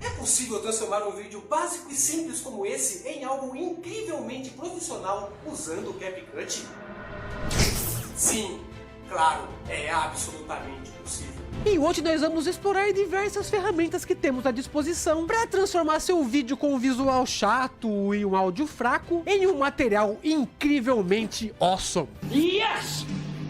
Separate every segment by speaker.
Speaker 1: É possível transformar um vídeo básico e simples como esse em algo incrivelmente profissional usando o CapCut? Sim, claro, é absolutamente possível.
Speaker 2: E hoje nós vamos explorar diversas ferramentas que temos à disposição para transformar seu vídeo com um visual chato e um áudio fraco em um material incrivelmente awesome.
Speaker 3: Yes!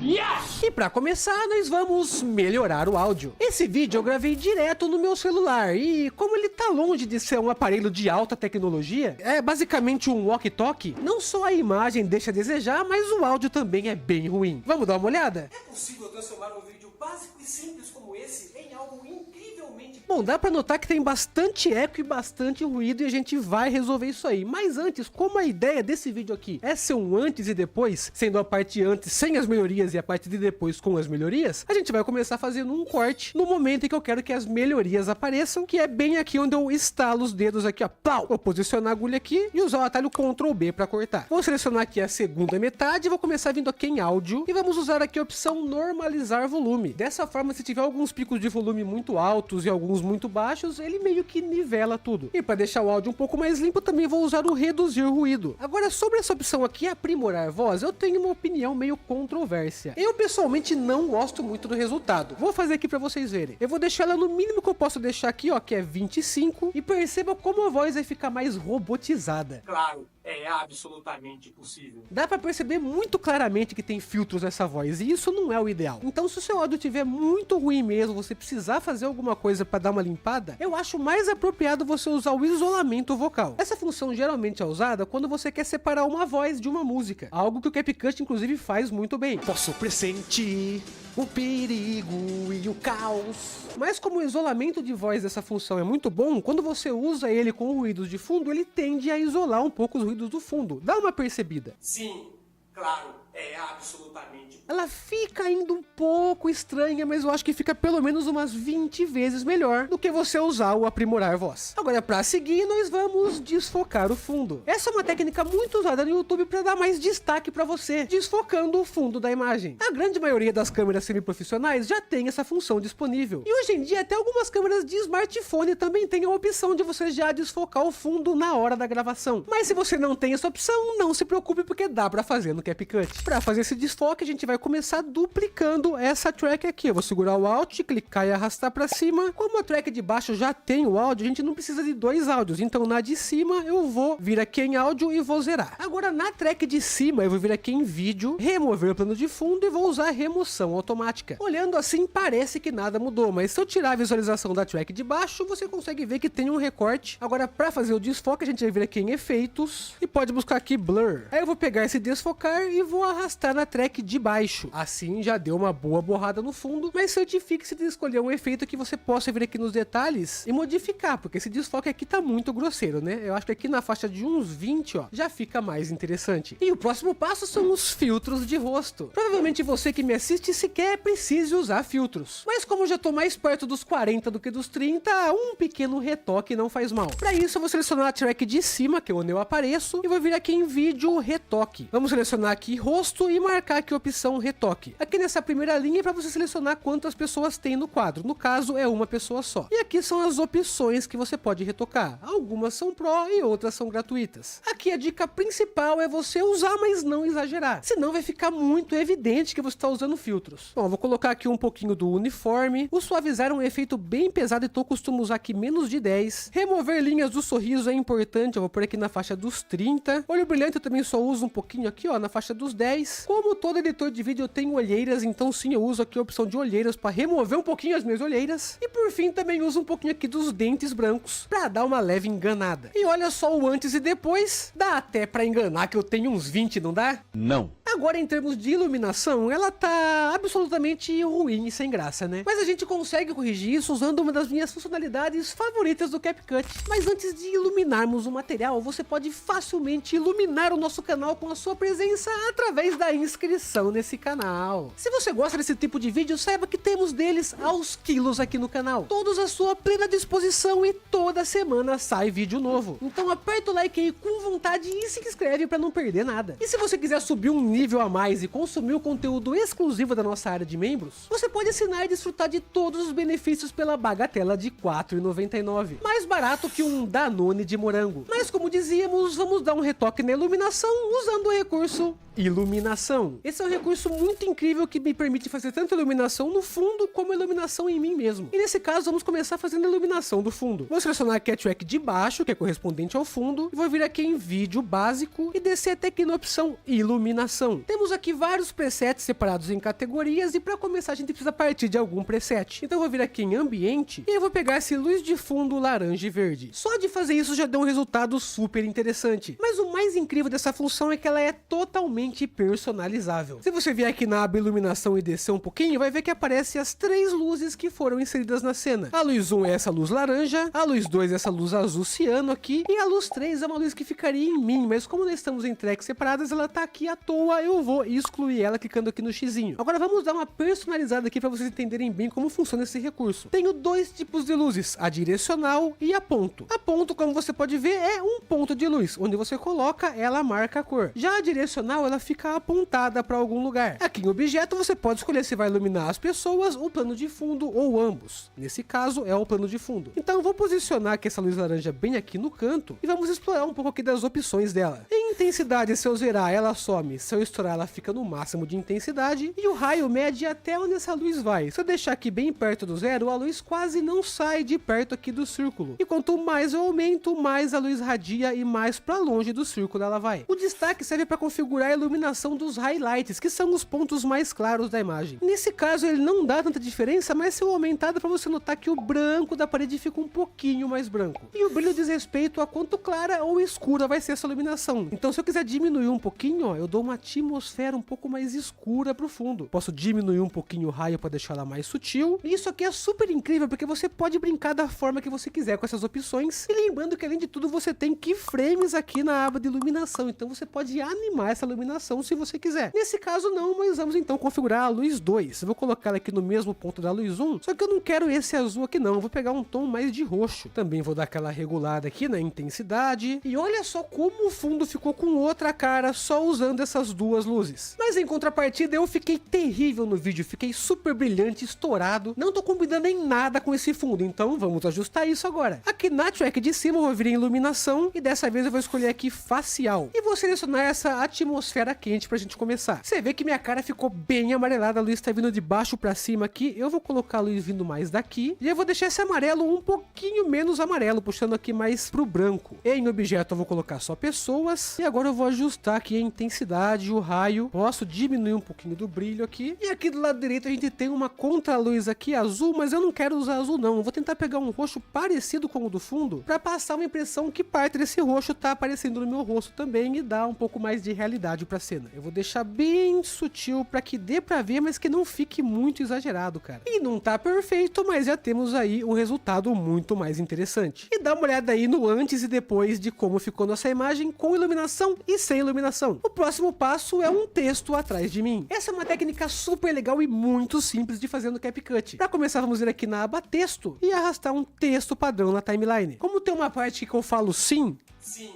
Speaker 3: Yes!
Speaker 2: E para começar, nós vamos melhorar o áudio. Esse vídeo eu gravei direto no meu celular e como ele tá longe de ser um aparelho de alta tecnologia, é basicamente um walkie-talkie, não só a imagem deixa a desejar, mas o áudio também é bem ruim. Vamos dar uma olhada?
Speaker 1: É possível transformar um vídeo básico e simples como esse em algo incrivelmente...
Speaker 2: Bom, dá pra notar que tem bastante eco e bastante ruído e a gente vai resolver isso aí. Mas antes, como a ideia desse vídeo aqui é ser um antes e depois, sendo a parte antes sem as melhorias e a parte de depois com as melhorias, a gente vai começar fazendo um corte no momento em que eu quero que as melhorias apareçam, que é bem aqui onde eu estalo os dedos aqui, ó, pau! Vou posicionar a agulha aqui e usar o atalho Ctrl B pra cortar. Vou selecionar aqui a segunda metade, vou começar vindo aqui em áudio e vamos usar aqui a opção normalizar volume. Dessa forma, se tiver alguns picos de volume muito altos e alguns muito baixos, ele meio que nivela tudo. E para deixar o áudio um pouco mais limpo, também vou usar o reduzir ruído. Agora, sobre essa opção aqui, aprimorar voz, eu tenho uma opinião meio controvérsia. Eu pessoalmente não gosto muito do resultado. Vou fazer aqui para vocês verem. Eu vou deixar ela no mínimo que eu posso deixar aqui, ó, que é 25, e perceba como a voz vai ficar mais robotizada.
Speaker 1: Claro, é absolutamente possível.
Speaker 2: Dá pra perceber muito claramente que tem filtros nessa voz, e isso não é o ideal. Então, se o seu áudio estiver muito ruim mesmo, você precisar fazer alguma coisa pra dar uma limpada, eu acho mais apropriado você usar o isolamento vocal. Essa função geralmente é usada quando você quer separar uma voz de uma música, algo que o CapCut inclusive faz muito bem. Posso pressentir o perigo e o caos. Mas como o isolamento de voz dessa função é muito bom, quando você usa ele com ruídos de fundo, ele tende a isolar um pouco os ruídos do fundo. Dá uma percebida.
Speaker 1: Sim, claro, é absolutamente...
Speaker 2: Ela fica ainda um pouco estranha, mas eu acho que fica pelo menos umas 20 vezes melhor do que você usar o aprimorar voz. Agora, para seguir, nós vamos desfocar o fundo. Essa é uma técnica muito usada no YouTube para dar mais destaque para você, desfocando o fundo da imagem. A grande maioria das câmeras semiprofissionais já tem essa função disponível. E hoje em dia, até algumas câmeras de smartphone também tem a opção de você já desfocar o fundo na hora da gravação. Mas se você não tem essa opção, não se preocupe, porque dá para fazer no CapCut. Para fazer esse desfoque, a gente vai começar duplicando essa track aqui. Eu vou segurar o Alt, clicar e arrastar para cima. Como a track de baixo já tem o áudio, a gente não precisa de dois áudios. Então na de cima eu vou vir aqui em áudio e vou zerar. Agora na track de cima eu vou vir aqui em vídeo, remover o plano de fundo e vou usar remoção automática. Olhando assim parece que nada mudou, mas se eu tirar a visualização da track de baixo, você consegue ver que tem um recorte. Agora para fazer o desfoque a gente vai vir aqui em efeitos e pode buscar aqui blur. Aí eu vou pegar esse desfocar e vou arrastar na track de baixo. Assim já deu uma boa borrada no fundo, mas certifique-se de escolher um efeito que você possa vir aqui nos detalhes e modificar, porque esse desfoque aqui tá muito grosseiro, né? Eu acho que aqui na faixa de uns 20, ó, já fica mais interessante. E o próximo passo são os filtros de rosto. Provavelmente você que me assiste sequer precise usar filtros, mas como eu já tô mais perto dos 40 do que dos 30, um pequeno retoque não faz mal. Para isso eu vou selecionar a track de cima, que é onde eu apareço, e vou vir aqui em vídeo retoque. Vamos selecionar aqui rosto e marcar aqui a opção retoque. Aqui nessa primeira linha é para você selecionar quantas pessoas tem no quadro. No caso é uma pessoa só. E aqui são as opções que você pode retocar. Algumas são pro e outras são gratuitas. Aqui a dica principal é você usar, mas não exagerar. Senão vai ficar muito evidente que você está usando filtros. Bom, vou colocar aqui um pouquinho do uniforme. O suavizar é um efeito bem pesado, então eu costumo usar aqui menos de 10. Remover linhas do sorriso é importante. Eu vou pôr aqui na faixa dos 30. Olho brilhante eu também só uso um pouquinho aqui, ó, na faixa dos 10. Como todo editor de vídeo eu tenho olheiras, então sim, eu uso aqui a opção de olheiras para remover um pouquinho as minhas olheiras. E por fim também uso um pouquinho aqui dos dentes brancos para dar uma leve enganada. E olha só o antes e depois, dá até para enganar que eu tenho uns 20, não dá?
Speaker 3: Não.
Speaker 2: Agora em termos de iluminação, ela tá absolutamente ruim e sem graça, né? Mas a gente consegue corrigir isso usando uma das minhas funcionalidades favoritas do CapCut. Mas antes de iluminarmos o material, você pode facilmente iluminar o nosso canal com a sua presença através através da inscrição nesse canal. Se você gosta desse tipo de vídeo, saiba que temos deles aos quilos aqui no canal, todos à sua plena disposição, e toda semana sai vídeo novo. Então aperta o like aí com vontade e se inscreve para não perder nada. E se você quiser subir um nível a mais e consumir o conteúdo exclusivo da nossa área de membros, você pode assinar e desfrutar de todos os benefícios pela bagatela de R$ 4,99, mais barato que um Danone de morango. Mas como dizíamos, vamos dar um retoque na iluminação usando o recurso iluminação. Esse é um recurso muito incrível que me permite fazer tanto iluminação no fundo como iluminação em mim mesmo. E nesse caso vamos começar fazendo a iluminação do fundo. Vou selecionar aqui a track de baixo, que é correspondente ao fundo, e vou vir aqui em vídeo básico e descer até aqui na opção iluminação. Temos aqui vários presets separados em categorias, e para começar a gente precisa partir de algum preset. Então eu vou vir aqui em ambiente e eu vou pegar esse luz de fundo laranja e verde. Só de fazer isso já deu um resultado super interessante. Mas o mais incrível dessa função é que ela é totalmente personalizável. Se você vier aqui na aba iluminação e descer um pouquinho, vai ver que aparecem as 3 luzes que foram inseridas na cena. A luz 1 é essa luz laranja, a luz 2 é essa luz azul ciano aqui, e a luz 3 é uma luz que ficaria em mim, mas como nós estamos em tracks separadas, ela tá aqui à toa, eu vou excluir ela clicando aqui no xizinho. Agora vamos dar uma personalizada aqui para vocês entenderem bem como funciona esse recurso. Tenho 2 tipos de luzes, a direcional e a ponto. A ponto, como você pode ver, é um ponto de luz, onde você coloca, ela marca a cor. Já a direcional, ela fica apontada para algum lugar. Aqui em objeto você pode escolher se vai iluminar as pessoas, o plano de fundo ou ambos. Nesse caso é o plano de fundo. Então eu vou posicionar aqui essa luz laranja bem aqui no canto e vamos explorar um pouco aqui das opções dela. Em intensidade, se eu zerar, ela some. Se eu estourar, ela fica no máximo de intensidade, e o raio mede até onde essa luz vai. Se eu deixar aqui bem perto do zero, a luz quase não sai de perto aqui do círculo. E quanto mais eu aumento, mais a luz radia e mais para longe do círculo ela vai. O destaque serve para configurar a iluminação dos highlights, que são os pontos mais claros da imagem. Nesse caso ele não dá tanta diferença, mas se eu aumentar dá para você notar que o branco da parede fica um pouquinho mais branco. E o brilho diz respeito a quanto clara ou escura vai ser essa iluminação. Então se eu quiser diminuir um pouquinho, ó, eu dou uma atmosfera um pouco mais escura pro fundo. Posso diminuir um pouquinho o raio para deixar ela mais sutil. E isso aqui é super incrível porque você pode brincar da forma que você quiser com essas opções. E lembrando que além de tudo você tem keyframes aqui na aba de iluminação, então você pode animar essa iluminação se você quiser. Nesse caso não, mas vamos então configurar a luz 2. Eu vou colocar ela aqui no mesmo ponto da luz 1, só que eu não quero esse azul aqui não, eu vou pegar um tom mais de roxo. Também vou dar aquela regulada aqui na intensidade, e olha só como o fundo ficou com outra cara só usando essas 2 luzes. Mas em contrapartida eu fiquei terrível no vídeo, fiquei super brilhante, estourado, não tô combinando em nada com esse fundo, então vamos ajustar isso agora. Aqui na track de cima eu vou vir em iluminação, e dessa vez eu vou escolher aqui facial, e vou selecionar essa atmosfera quente pra gente começar. Você vê que minha cara ficou bem amarelada, a luz tá vindo de baixo pra cima aqui, eu vou colocar a luz vindo mais daqui, e eu vou deixar esse amarelo um pouquinho menos amarelo, puxando aqui mais pro branco. Em objeto eu vou colocar só pessoas, e agora eu vou ajustar aqui a intensidade, o raio, posso diminuir um pouquinho do brilho aqui, e aqui do lado direito a gente tem uma contra-luz aqui azul, mas eu não quero usar azul não, eu vou tentar pegar um roxo parecido com o do fundo, pra passar uma impressão que parte desse roxo tá aparecendo no meu rosto também, e dar um pouco mais de realidade pra cena. Eu vou deixar bem sutil para que dê para ver, mas que não fique muito exagerado, cara. E não tá perfeito, mas já temos aí um resultado muito mais interessante. E dá uma olhada aí no antes e depois de como ficou nossa imagem com iluminação e sem iluminação. O próximo passo é um texto atrás de mim. Essa é uma técnica super legal e muito simples de fazer no CapCut. Para começar, vamos vir aqui na aba texto e arrastar um texto padrão na timeline. Como tem uma parte que eu falo sim,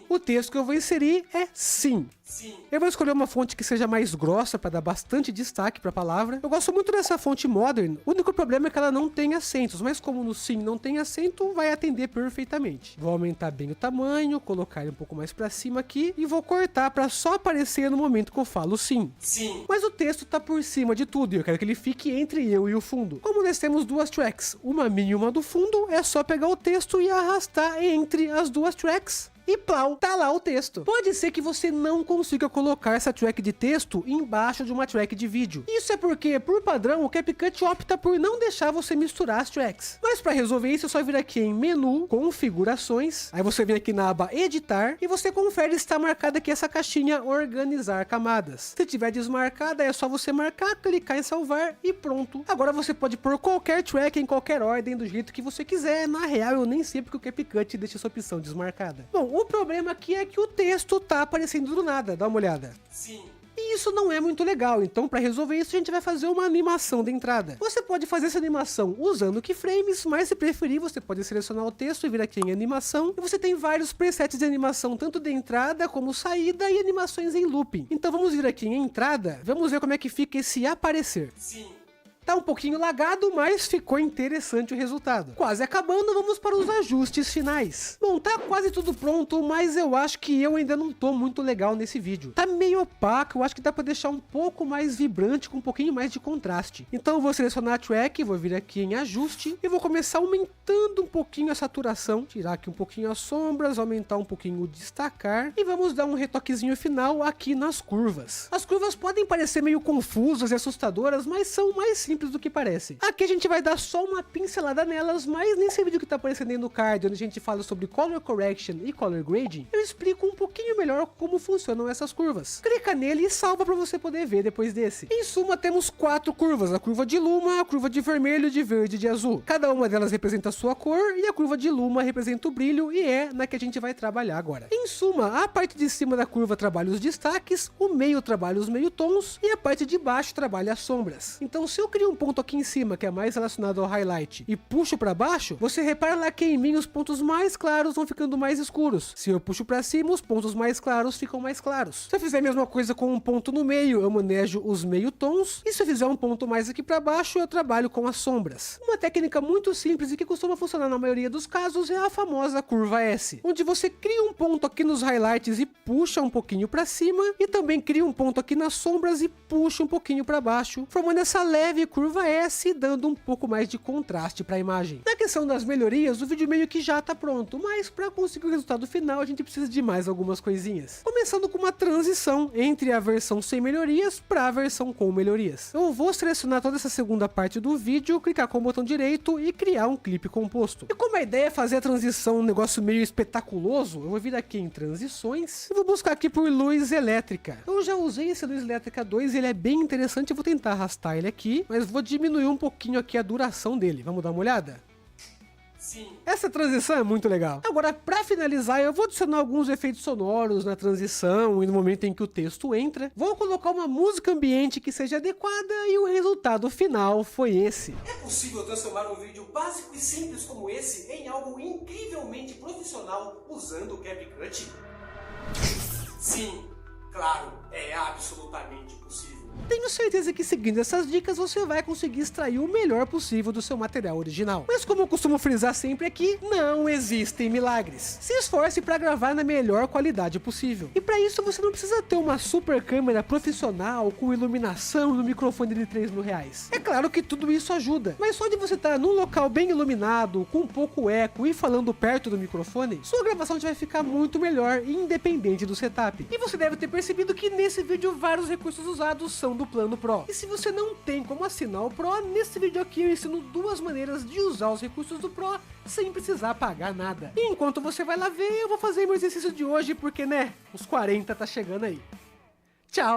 Speaker 2: o texto que eu vou inserir é sim. Eu vou escolher uma fonte que seja mais grossa para dar bastante destaque para a palavra. Eu gosto muito dessa fonte Modern. O único problema é que ela não tem acentos, mas como no sim não tem acento, vai atender perfeitamente. Vou aumentar bem o tamanho, colocar ele um pouco mais para cima aqui e vou cortar para só aparecer no momento que eu falo sim. Mas o texto tá por cima de tudo e eu quero que ele fique entre eu e o fundo. Como nós temos 2 tracks, uma minha e uma do fundo, é só pegar o texto e arrastar entre as 2 tracks. E plau, tá lá o texto. Pode ser que você não consiga colocar essa track de texto embaixo de uma track de vídeo. Isso é porque, por padrão, o CapCut opta por não deixar você misturar as tracks. Mas para resolver isso, é só vir aqui em menu, configurações, aí você vem aqui na aba editar e você confere se está marcada aqui essa caixinha organizar camadas. Se tiver desmarcada, é só você marcar, clicar em salvar e pronto. Agora você pode pôr qualquer track em qualquer ordem do jeito que você quiser. Na real, eu nem sei porque o CapCut deixa essa opção desmarcada. Bom, o problema aqui é que o texto tá aparecendo do nada, dá uma olhada. E E isso não é muito legal, então para resolver isso a gente vai fazer uma animação de entrada. Você pode fazer essa animação usando keyframes, mas se preferir você pode selecionar o texto e vir aqui em animação, e você tem vários presets de animação, tanto de entrada como saída e animações em looping. Então vamos vir aqui em entrada, vamos ver como é que fica esse aparecer.
Speaker 1: Sim.
Speaker 2: Tá um pouquinho lagado, mas ficou interessante o resultado. Quase acabando, vamos para os ajustes finais. Bom, tá quase tudo pronto, mas eu acho que eu ainda não tô muito legal nesse vídeo. Tá meio opaco, eu acho que dá para deixar um pouco mais vibrante, com um pouquinho mais de contraste. Então eu vou selecionar a track, vou vir aqui em ajuste e vou começar aumentando um pouquinho a saturação, tirar aqui um pouquinho as sombras, aumentar um pouquinho o destacar e vamos dar um retoquezinho final aqui nas curvas. As curvas podem parecer meio confusas e assustadoras, mas são mais simples do que parece. Aqui a gente vai dar só uma pincelada nelas, mas nesse vídeo que tá aparecendo aí no card, onde a gente fala sobre Color Correction e Color Grading, eu explico um pouquinho melhor como funcionam essas curvas. Clica nele e salva para você poder ver depois desse. Em suma, temos 4 curvas, a curva de luma, a curva de vermelho, de verde e de azul. Cada uma delas representa a sua cor e a curva de luma representa o brilho e é na que a gente vai trabalhar agora. Em suma, a parte de cima da curva trabalha os destaques, o meio trabalha os meio tons e a parte de baixo trabalha as sombras. Então se eu crio um ponto aqui em cima que é mais relacionado ao highlight e puxo para baixo, você repara lá que em mim os pontos mais claros vão ficando mais escuros. Se eu puxo para cima, os pontos mais claros ficam mais claros. Se eu fizer a mesma coisa com um ponto no meio, eu manejo os meio tons, e se eu fizer um ponto mais aqui para baixo, eu trabalho com as sombras. Uma técnica muito simples e que costuma funcionar na maioria dos casos é a famosa curva S, onde você cria um ponto aqui nos highlights e puxa um pouquinho para cima, e também cria um ponto aqui nas sombras e puxa um pouquinho para baixo, formando essa leve curva S, dando um pouco mais de contraste para a imagem. Na questão das melhorias, o vídeo meio que já tá pronto, mas para conseguir o resultado final a gente precisa de mais algumas coisinhas. Começando com uma transição entre a versão sem melhorias para a versão com melhorias. Eu vou selecionar toda essa segunda parte do vídeo, clicar com o botão direito e criar um clipe composto. E como a ideia é fazer a transição um negócio meio espetaculoso, eu vou vir aqui em transições e vou buscar aqui por luz elétrica. Eu já usei esse luz elétrica 2, ele é bem interessante, eu vou tentar arrastar ele aqui, mas vou diminuir um pouquinho aqui a duração dele. Vamos dar uma olhada?
Speaker 1: Sim.
Speaker 2: Essa transição é muito legal. Agora, para finalizar, eu vou adicionar alguns efeitos sonoros na transição e no momento em que o texto entra. Vou colocar uma música ambiente que seja adequada e o resultado final foi esse.
Speaker 1: É possível transformar um vídeo básico e simples como esse em algo incrivelmente profissional usando o CapCut? Sim, claro, é absolutamente possível.
Speaker 2: Tenho certeza que seguindo essas dicas você vai conseguir extrair o melhor possível do seu material original. Mas como eu costumo frisar sempre aqui, não existem milagres. Se esforce para gravar na melhor qualidade possível. E para isso você não precisa ter uma super câmera profissional com iluminação no microfone de R$3.000. É claro que tudo isso ajuda, mas só de você estar num local bem iluminado, com um pouco eco e falando perto do microfone, sua gravação já vai ficar muito melhor, independente do setup. E você deve ter percebido que nesse vídeo vários recursos usados são do plano Pro. E se você não tem como assinar o Pro, nesse vídeo aqui eu ensino 2 maneiras de usar os recursos do Pro sem precisar pagar nada. E enquanto você vai lá ver, eu vou fazer meu exercício de hoje porque, né, os 40 tá chegando aí. Tchau!